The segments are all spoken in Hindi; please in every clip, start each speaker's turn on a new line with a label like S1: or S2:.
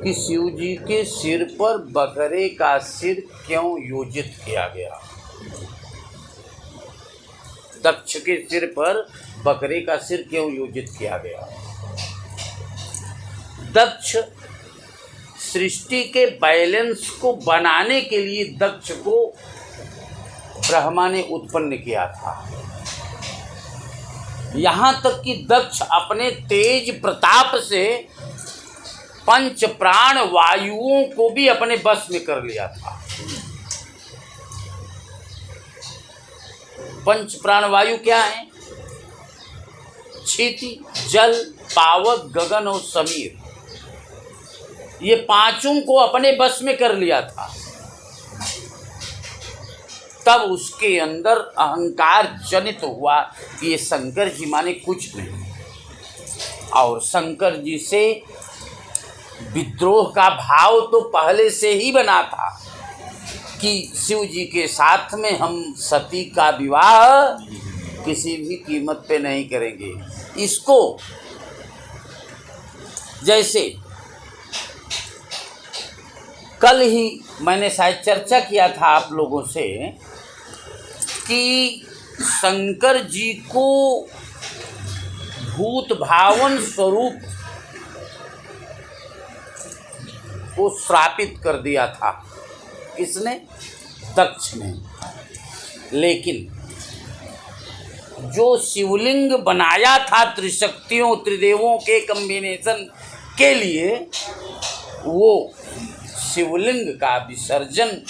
S1: कि शिव जी के सिर पर बकरे का सिर क्यों योजित किया गया। दक्ष के सिर पर बकरे का सिर क्यों योजित किया गया। दक्ष सृष्टि के बैलेंस को बनाने के लिए दक्ष को ब्रह्मा ने उत्पन्न किया था। यहाँ तक कि दक्ष अपने तेज प्रताप से पंच प्राण वायुओं को भी अपने बस में कर लिया था। पंच प्राण वायु क्या है? क्षिति, जल, पावक, गगन और समीर। ये पांचों को अपने बस में कर लिया था। तब उसके अंदर अहंकार जनित हुआ कि ये शंकर जी माने कुछ नहीं, और शंकर जी से विद्रोह का भाव तो पहले से ही बना था कि शिव जी के साथ में हम सती का विवाह किसी भी कीमत पे नहीं करेंगे। इसको जैसे कल ही मैंने शायद चर्चा किया था आप लोगों से कि शंकर जी को भूत भावन स्वरूप को श्रापित कर दिया था। किसने? दक्ष ने। लेकिन जो शिवलिंग बनाया था त्रिशक्तियों त्रिदेवों के कॉम्बिनेशन के लिए, वो शिवलिंग का विसर्जन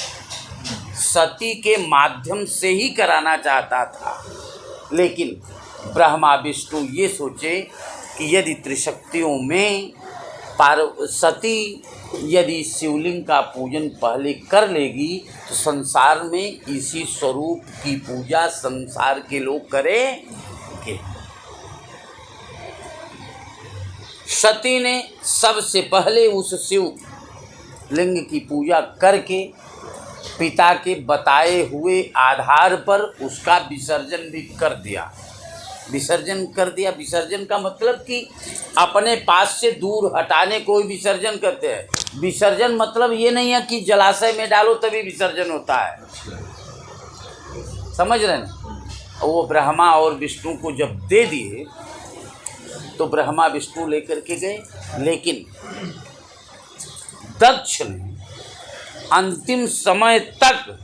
S1: सती के माध्यम से ही कराना चाहता था। लेकिन ब्रह्मा विष्णु ये सोचे कि यदि त्रिशक्तियों में सती यदि शिवलिंग का पूजन पहले कर लेगी तो संसार में इसी स्वरूप की पूजा संसार के लोग करेंगे। सती ने सबसे पहले उस शिवलिंग की पूजा करके पिता के बताए हुए आधार पर उसका विसर्जन भी कर दिया। विसर्जन कर दिया। विसर्जन का मतलब कि अपने पास से दूर हटाने को ही विसर्जन करते हैं। विसर्जन मतलब ये नहीं है कि जलाशय में डालो तभी विसर्जन होता है। समझ रहे ना? वो ब्रह्मा और विष्णु को जब दे दिए तो ब्रह्मा विष्णु लेकर के गए। लेकिन दक्ष ने अंतिम समय तक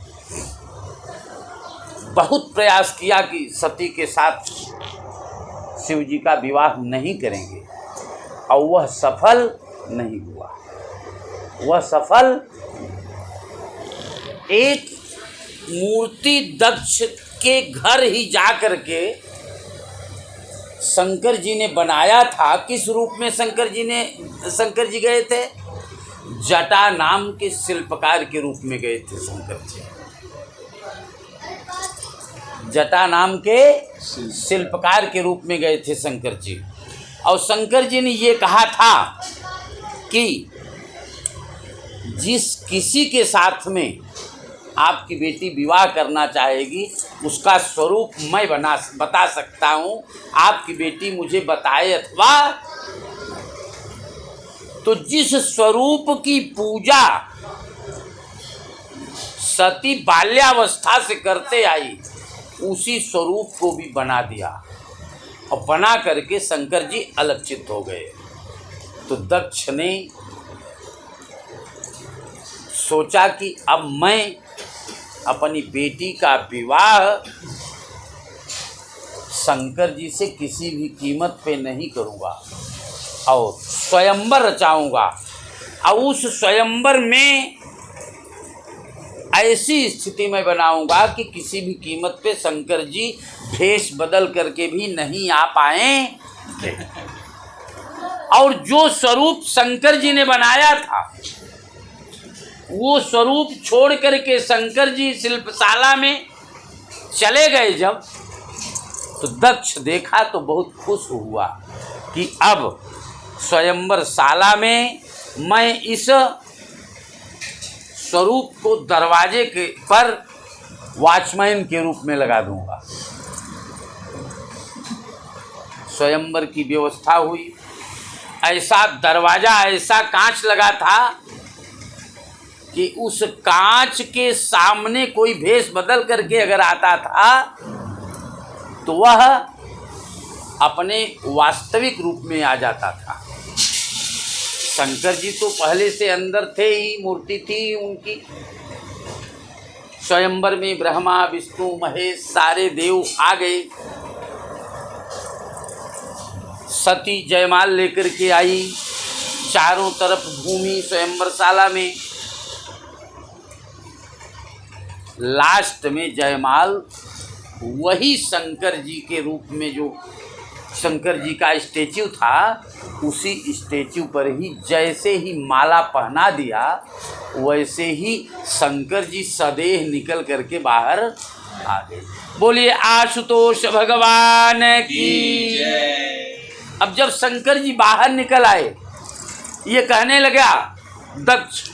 S1: बहुत प्रयास किया कि सती के साथ शिव जी का विवाह नहीं करेंगे, और वह सफल नहीं हुआ। वह सफल एक मूर्ति दक्ष के घर ही जाकर के शंकर जी ने बनाया था। किस रूप में शंकर जी गए थे? जटा नाम के शिल्पकार के रूप में गए थे शंकर जी। जटा नाम के शिल्पकार के रूप में गए थे शंकर जी। और शंकर जी ने ये कहा था कि जिस किसी के साथ में आपकी बेटी विवाह करना चाहेगी उसका स्वरूप मैं बता सकता हूँ। आपकी बेटी मुझे बताए, अथवा तो जिस स्वरूप की पूजा सती बाल्यावस्था से करते आई उसी स्वरूप को भी बना दिया, और बना करके शंकर जी अलक्षित हो गए। तो दक्ष ने सोचा कि अब मैं अपनी बेटी का विवाह शंकर जी से किसी भी कीमत पे नहीं करूँगा और स्वयंवर रचाऊँगा, और उस स्वयंवर में ऐसी स्थिति में बनाऊंगा कि किसी भी कीमत पे शंकर जी भेष बदल करके भी नहीं आ पाएंगे। और जो स्वरूप शंकर जी ने बनाया था वो स्वरूप छोड़ करके शंकर जी शिल्पशाला में चले गए जब, तो दक्ष देखा तो बहुत खुश हुआ कि अब स्वयंवर शाला में मैं इस स्वरूप को दरवाजे के पर वॉचमैन के रूप में लगा दूंगा। स्वयंवर की व्यवस्था हुई। ऐसा दरवाजा, ऐसा कांच लगा था कि उस कांच के सामने कोई भेष बदल करके अगर आता था तो वह अपने वास्तविक रूप में आ जाता था। शंकर जी तो पहले से अंदर थे ही, मूर्ति थी उनकी। स्वयंवर में ब्रह्मा विष्णु महेश सारे देव आ गए। सती जयमाल लेकर के आई, चारों तरफ घूमी स्वयंवरशाला में। लास्ट में जयमाल वही शंकर जी के रूप में, जो शंकर जी का स्टैच्यू था उसी स्टैच्यू पर ही जैसे ही माला पहना दिया वैसे ही शंकर जी सदेह निकल करके बाहर आ गए। बोलिए आशुतोष भगवान की। अब जब शंकर जी बाहर निकल आए, ये कहने लगा दक्ष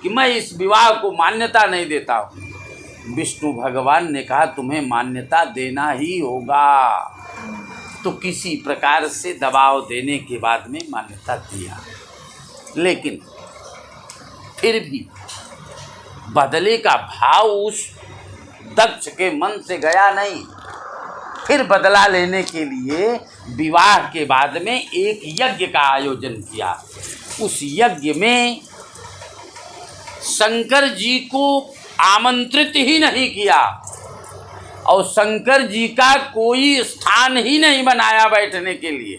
S1: कि मैं इस विवाह को मान्यता नहीं देता हूँ। विष्णु भगवान ने कहा तुम्हें मान्यता देना ही होगा। तो किसी प्रकार से दबाव देने के बाद में मान्यता दिया, लेकिन फिर भी बदले का भाव उस दक्ष के मन से गया नहीं। फिर बदला लेने के लिए विवाह के बाद में एक यज्ञ का आयोजन किया। उस यज्ञ में शंकर जी को आमंत्रित ही नहीं किया और शंकर जी का कोई स्थान ही नहीं बनाया बैठने के लिए।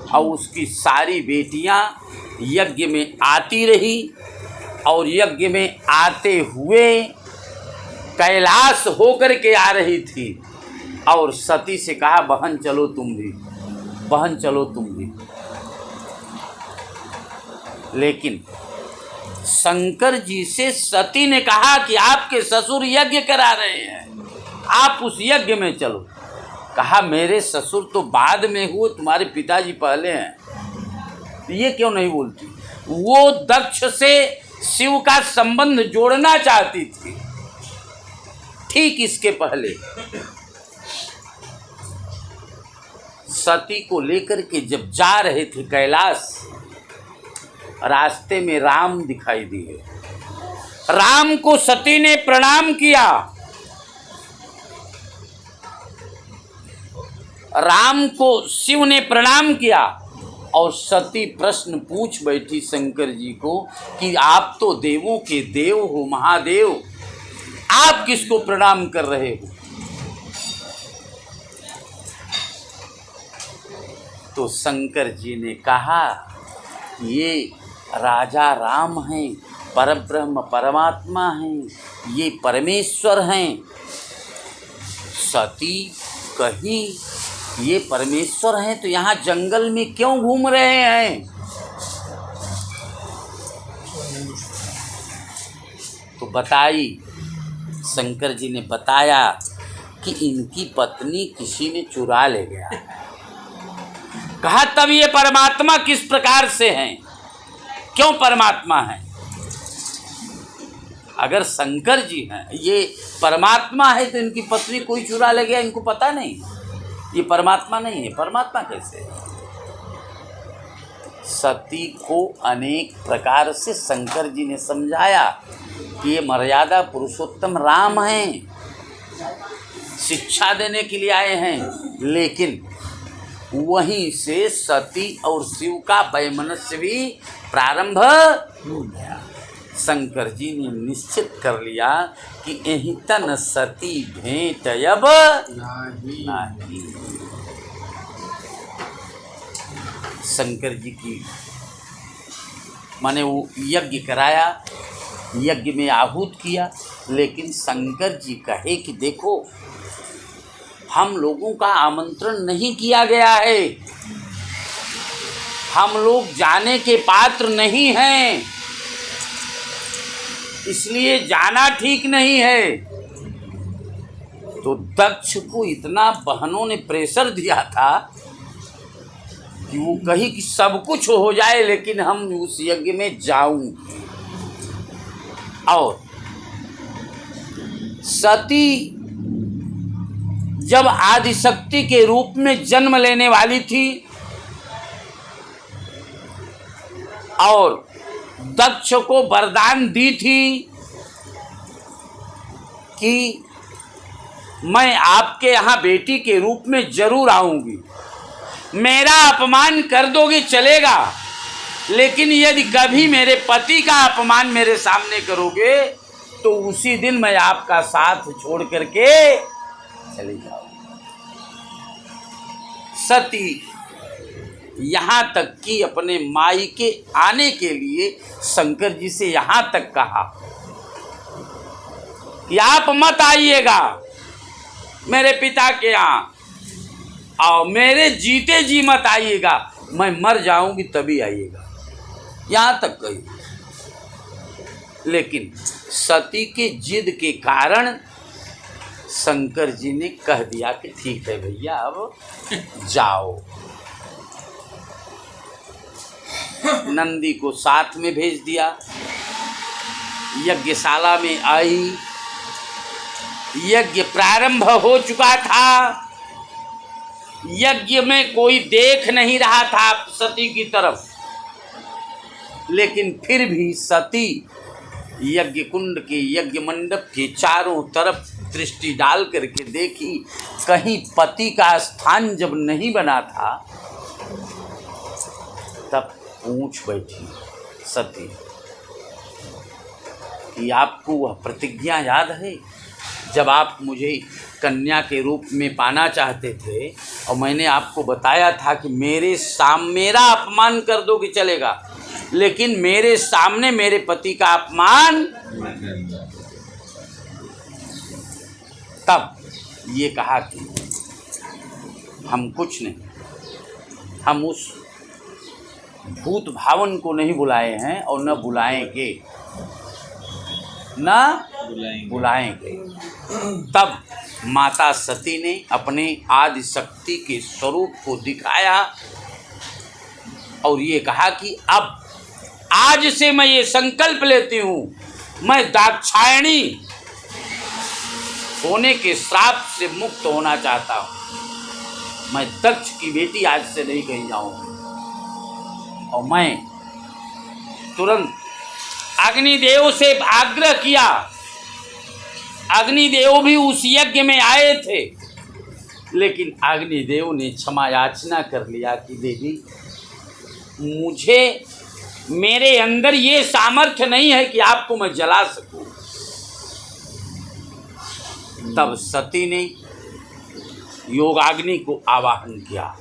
S1: और उसकी सारी बेटियां यज्ञ में आती रही और यज्ञ में आते हुए कैलाश होकर के आ रही थी और सती से कहा बहन चलो तुम भी, बहन चलो तुम भी। लेकिन शंकर जी से सती ने कहा कि आपके ससुर यज्ञ करा रहे हैं, आप उस यज्ञ में चलो। कहा मेरे ससुर तो बाद में हुए, तुम्हारे पिताजी पहले हैं। ये क्यों नहीं बोलती? वो दक्ष से शिव का संबंध जोड़ना चाहती थी। ठीक इसके पहले सती को लेकर के जब जा रहे थे कैलाश, रास्ते में राम दिखाई दिए। राम को सती ने प्रणाम किया। राम को शिव ने प्रणाम किया और सती प्रश्न पूछ बैठी शंकर जी को कि आप तो देवों के देव हो, महादेव, आप किसको प्रणाम कर रहे हो? तो शंकर जी ने कहा ये राजा राम हैं, परब्रह्म परमात्मा हैं, ये परमेश्वर हैं। सती कही ये परमेश्वर हैं तो यहाँ जंगल में क्यों घूम रहे हैं? तो बताई, शंकर जी ने बताया कि इनकी पत्नी किसी ने चुरा ले गया। कहा तब ये परमात्मा किस प्रकार से हैं, क्यों परमात्मा हैं? अगर शंकर जी हैं, ये परमात्मा है, तो इनकी पत्नी कोई चुरा ले गया, इनको पता नहीं, ये परमात्मा नहीं है। परमात्मा कैसे है? सती को अनेक प्रकार से शंकर जी ने समझाया कि ये मर्यादा पुरुषोत्तम राम हैं, शिक्षा देने के लिए आए हैं। लेकिन वहीं से सती और शिव का वैमनस्य भी प्रारंभ हो गया। शंकर जी ने निश्चित कर लिया कि यही तन सती भेंट अब नहीं। शंकर जी की माने वो यज्ञ कराया, यज्ञ में आहूत किया, लेकिन शंकर जी कहे कि देखो हम लोगों का आमंत्रण नहीं किया गया है, हम लोग जाने के पात्र नहीं हैं, इसलिए जाना ठीक नहीं है। तो दक्ष को इतना बहनों ने प्रेशर दिया था कि वो कही कि सब कुछ हो जाए लेकिन हम उस यज्ञ में जाऊं। और सती जब आदिशक्ति के रूप में जन्म लेने वाली थी और दक्ष को वरदान दी थी कि मैं आपके यहाँ बेटी के रूप में जरूर आऊंगी, मेरा अपमान कर दोगे चलेगा, लेकिन यदि कभी मेरे पति का अपमान मेरे सामने करोगे तो उसी दिन मैं आपका साथ छोड़ करके चली जाऊंगी। सती यहाँ तक कि अपने मायके आने के लिए शंकर जी से यहाँ तक कहा कि आप मत आइएगा मेरे पिता के यहाँ, और मेरे जीते जी मत आइएगा, मैं मर जाऊंगी तभी आइएगा, यहाँ तक कही। लेकिन सती के जिद के कारण शंकर जी ने कह दिया कि ठीक है भैया अब जाओ। नंदी को साथ में भेज दिया, यज्ञशाला में आई, यज्ञ प्रारंभ हो चुका था। यज्ञ में कोई देख नहीं रहा था सती की तरफ, लेकिन फिर भी सती यज्ञ कुंड के यज्ञ मंडप के चारों तरफ दृष्टि डाल करके देखी, कहीं पति का स्थान जब नहीं बना था तब पूछ बैठी सती कि आपको वह प्रतिज्ञा याद है जब आप मुझे कन्या के रूप में पाना चाहते थे और मैंने आपको बताया था कि मेरा अपमान कर दो कि चलेगा, लेकिन मेरे सामने मेरे पति का अपमान। तब ये कहा कि हम कुछ नहीं, हम उस भूत भावन को नहीं बुलाए हैं और न बुलाएंगे, न बुलाएंगे। तब माता सती ने अपने आदि शक्ति के स्वरूप को दिखाया और ये कहा कि अब आज से मैं ये संकल्प लेती हूँ, मैं दाक्षायणी होने के श्राप से मुक्त होना चाहता हूँ। मैं दक्ष की बेटी आज से नहीं कहीं जाऊँगी। और मैं तुरंत अग्निदेव से आग्रह किया। अग्निदेव भी उस यज्ञ में आए थे, लेकिन अग्निदेव ने क्षमा याचना कर लिया कि देवी मुझे मेरे अंदर ये सामर्थ्य नहीं है कि आपको मैं जला सकूं। तब सती ने योगाग्नि को आवाहन किया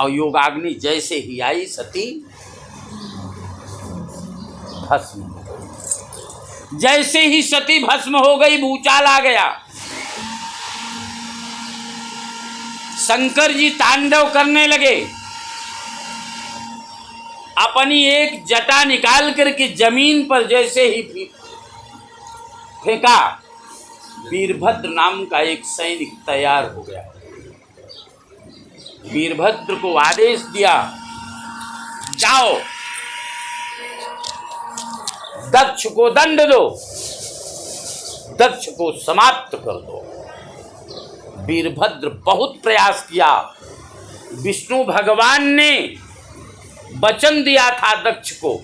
S1: और योगाग्नि जैसे ही आई सती भस्म हो गई। जैसे ही सती भस्म हो गई भूचाल आ गया। शंकर जी तांडव करने लगे। अपनी एक जटा निकाल करके जमीन पर जैसे ही फेंका, वीरभद्र नाम का एक सैनिक तैयार हो गया। वीरभद्र को आदेश दिया, जाओ दक्ष को दंड दो, दक्ष को समाप्त कर दो। वीरभद्र बहुत प्रयास किया। विष्णु भगवान ने वचन दिया था दक्ष को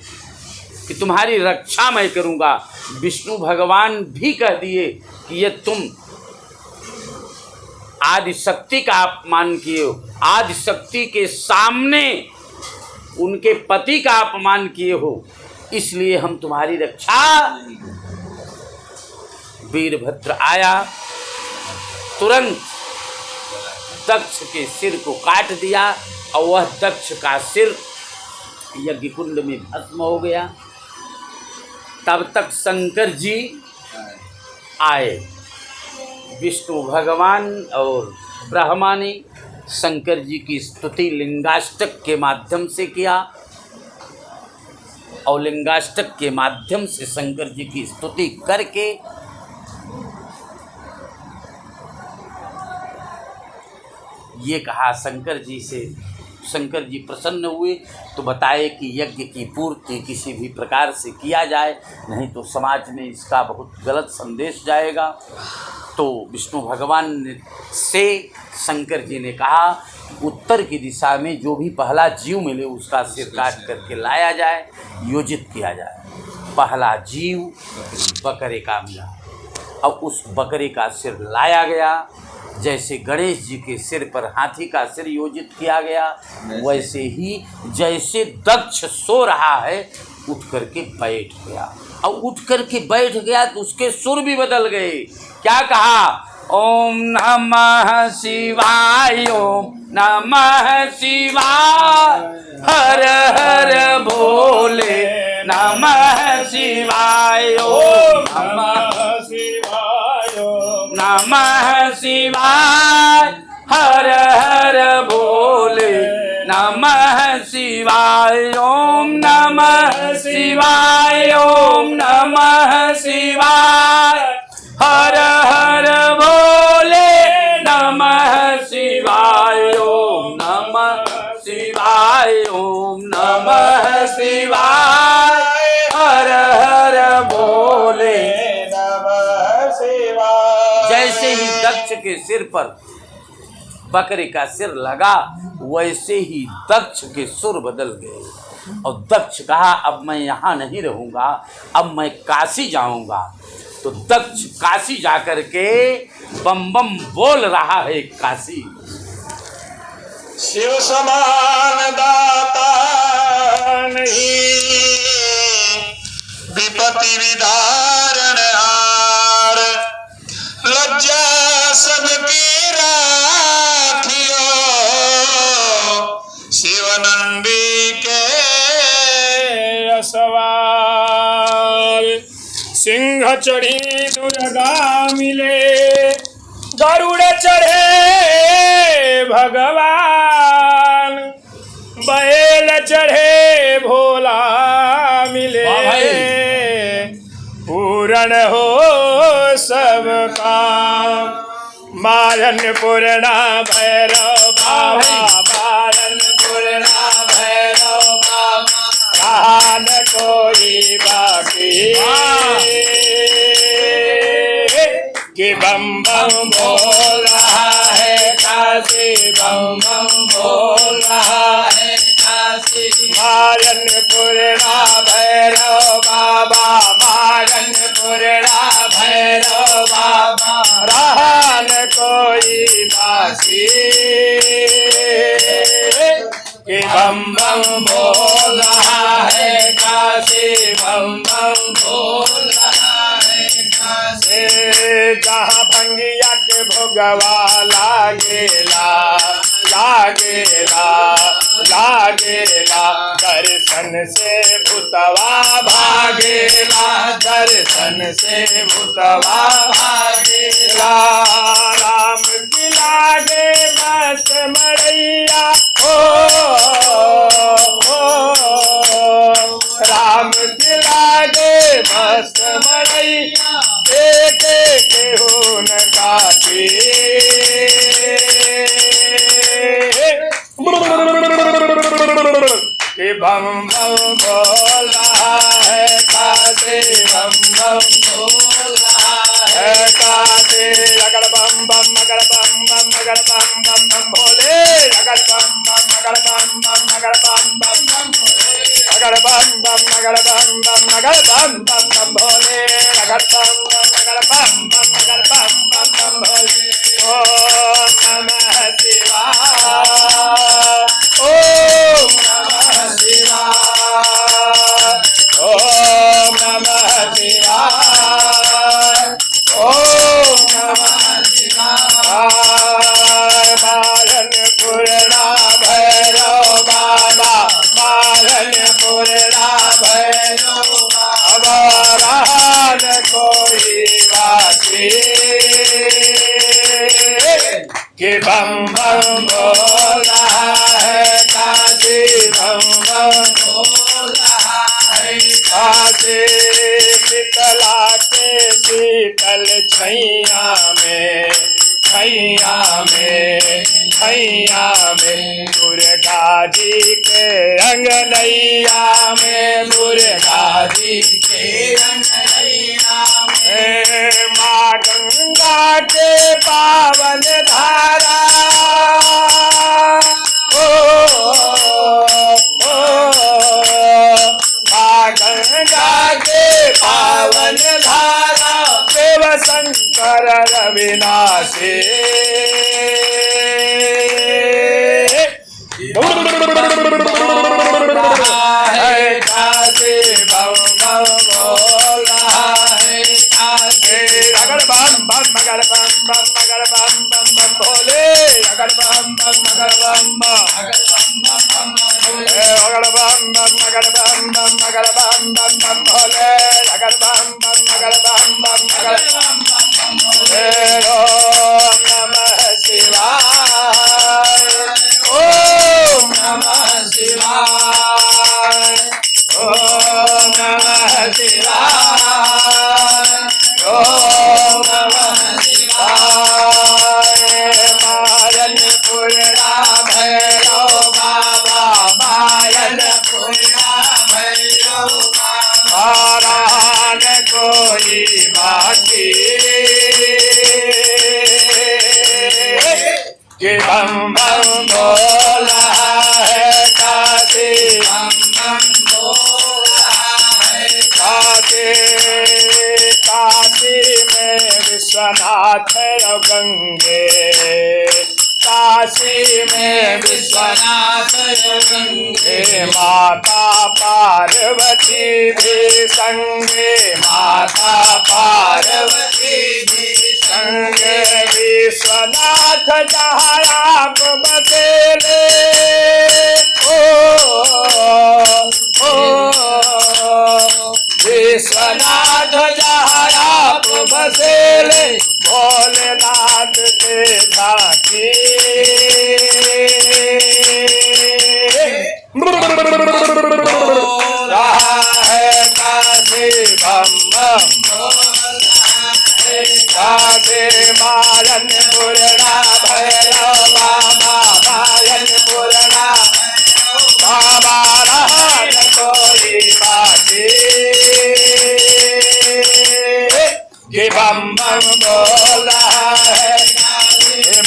S1: कि तुम्हारी रक्षा मैं करूंगा। विष्णु भगवान भी कह दिए कि ये तुम आदिशक्ति का अपमान किए हो, आदिशक्ति के सामने उनके पति का अपमान किए हो, इसलिए हम तुम्हारी रक्षा। वीरभद्र आया, तुरंत दक्ष के सिर को काट दिया और वह दक्ष का सिर यज्ञ कुंड में भस्म हो गया। तब तक शंकर जी आए। विष्णु भगवान और ब्रह्मा ने शंकर जी की स्तुति लिंगाष्टक के माध्यम से किया और लिंगाष्टक के माध्यम से शंकर जी की स्तुति करके ये कहा शंकर जी से। शंकर जी प्रसन्न हुए तो बताए कि यज्ञ की पूर्ति किसी भी प्रकार से किया जाए, नहीं तो समाज में इसका बहुत गलत संदेश जाएगा। तो विष्णु भगवान से शंकर जी ने कहा उत्तर की दिशा में जो भी पहला जीव मिले उसका सिर काट करके लाया जाए, योजित किया जाए। पहला जीव बकरे का मिला। अब उस बकरे का सिर लाया गया। जैसे गणेश जी के सिर पर हाथी का सिर योजित किया गया, वैसे ही जैसे दक्ष सो रहा है उठ करके बैठ गया। और उठ करके बैठ गया तो उसके सुर भी बदल गए। क्या कहा? ओम नमः शिवाय, ओम नमः शिवाय, हर हर भोले नमः शिवाय, ओम नमः शिवाय, नमः शिवाय, हर हर भोले नमः शिवाय, ओम नमः शिवाय, ओम नमः शिवाय, हर हर भोले नमः शिवाय, ओम नमः शिवाय, ओम नमः शिवाय, हर हर भोले नमः शिवाय। जैसे ही दक्ष के सिर पर बकरे का सिर लगा, वैसे ही दक्ष के सुर बदल गए। और दक्ष कहा अब मैं यहाँ नहीं रहूँगा, अब मैं काशी जाऊँगा। तो दक्ष काशी जाकर के बम बम बोल रहा है काशी।
S2: शिव समान दाता नहीं, विपत्ति विदारण हार, लज्जा सबकी राखियो, शिवनंदी के असवार। सिंह चढ़ी दुर्गा मिले, गरुड़ चढ़े भगवान, बैल चढ़े भोला मिले, पूर्ण हो सब काम। मारन पूर्णा भैरव बाबा, मारन पूर्णा भैरव बाबा, कान कोई बाकी कि बम बम बोल रहा है काशी, बम बम बोल रहा है काशी। मारन पूर्णा भैरव बाबा, मारन पूर्णा भैरव बाबा, रहन कोई बाकी कि बम बम बोल रहा है काशी, बम बम बोल रहा है काशी। जहाँ भंगिया के भोगवा लागेला, लागेला, लागेला, दर्शन से भूतवा भागेला, दर्शन से भूतवा भागेला। राम की लागे मस्त मरैया, राम की लागे मस्त मरैया, देखे केहू न काटी कि बम बम बोल रहा है काशी, बम बम बोल रहा है काशी। अगल बम बम अगल बम बम अगल बम बम बम भोले, अगल बम बम अगल बम बम अगल बम बम बम भोले, अगल बम बम अगल बम बम अगल बम बम बम भोले, अगल बम बम अगल बम बम अगल बम बम बम भोले। ओम नमः शिवाय, ओम नमः शिवाय, ओम नमः शिवाय, ओम नमः शिवाय। मारन पूर्णा भैरव बाबा, मारन पूर्णा भैरव बाबा, रहन कोई बाकी कि बम बम बोल रहा है काशी, बम बम बोल रहा है काशी। शीतला के शीतल छैया में छैया में दुर्गा जी के अंगनैया में दुर्गा जी के अंगनैया में माँ गंगा के पावन धारा माँ गंगा के पावन धारा शिव शंकर रविनाशी है काशी बम बम बोला है काशी अगर बम बम मगर बम बम मगर बम बम बम भोले अगर बम बम मगर बम बम अगर बम बम भोले अगर बम बम मगर बम बम मगर बम बम बम भोले अगर बम बम मगर बम बम मगर बम बम भोले ओम नमः शिवाय ओम नमः शिवाय ओम नमः शिवाय ओम नमः शिवाय मायन पूर्णा भैरव बाबा मायन पूर्णा भैरव बाबा कोई बाकी कि बम बम बोला है काशी बम बम बोला है काशी काशी में विश्वनाथ और गंगे काशी में विश्वनाथ और गंगे माता पार्वती भी संगे माता पार्वती भी संगे विश्वनाथ जहाँ आप बसेले ओ विश्वनाथ जहाँ आप बसेले भोलेनाथ के झांकी रहा है काशी बम बम काशी मायन पूर्णा भैरव बाबा मायन पूर्णा बाबा रहन कोई बाकी कि बम बम बोला है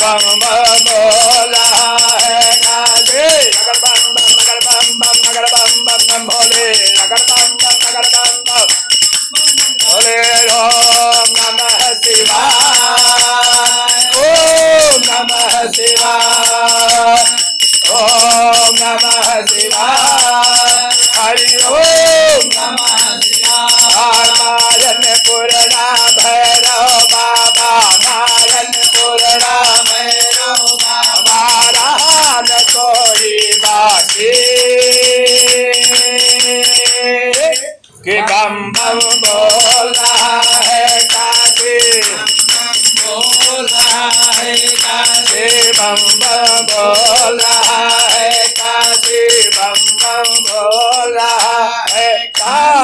S2: बम बम बोला है काशी अगर बम बम अगर बम बम अगर बम बम बम भोले अगर बम बम अगर बम बम भोले ओम नमः शिवाय ओम नमः शिवाय ओम नमः शिवाय हरि ओम नमः शिवाय मायन पूर्णा भैरव बाबा मायन पूर्णा भैरव बाबा रहन कोई बाकी कि बम बम बोला है काशी बोला है काशी बम बम बोला है काशी बम बम बोला है काशी